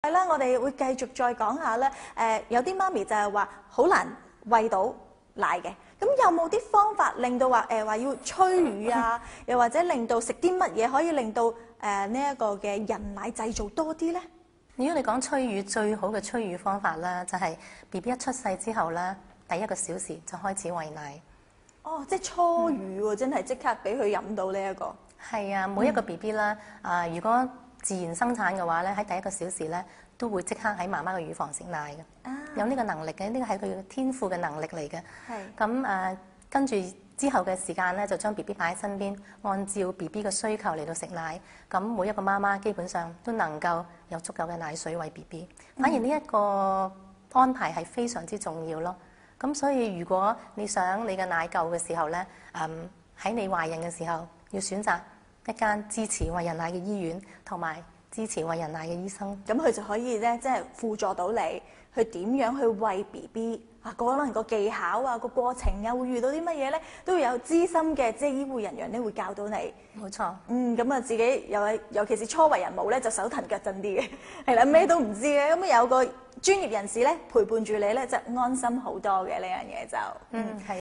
係啦，我哋會繼續再講下咧。有啲媽咪就係話好難餵到奶嘅，咁有冇啲方法令到話要催乳啊，又或者令到食啲乜嘢可以令到呢一個嘅人奶製造多啲咧？如果你講催乳，最好嘅催乳方法咧，就係 BB 一出世之後咧，第1個小時就開始餵奶。哦，即係初乳喎，真係即刻俾佢飲到呢一個。係啊，每一個 BB 啦，如果自然生產嘅話咧，喺第1個小時咧，都會即刻喺媽媽嘅乳房食奶嘅。有呢個能力嘅，呢個係佢嘅天賦嘅能力嚟嘅。係。咁跟住之後嘅時間咧，就將 BB 擺喺身邊，按照 BB 嘅需求嚟到食奶。咁每一個媽媽基本上都能夠有足夠嘅奶水餵 BB。反而呢一個安排係非常之重要咯。咁所以如果你想你嘅奶夠嘅時候咧，喺你懷孕嘅時候要選擇一間支持餵人奶嘅醫院，同埋支持餵人奶嘅醫生。咁佢就可以咧，即係輔助到你去點樣去餵 BB 啊，可能個技巧啊，個過程啊，會遇到啲乜嘢咧，都會有資深嘅即係醫護人員咧會教到你。冇錯。咁啊自己尤其是初為人母咧，就手騰腳震啲嘅，係啦，咩都唔知嘅，咁有個專業人士咧陪伴住你咧，就安心好多嘅呢樣嘢就。係。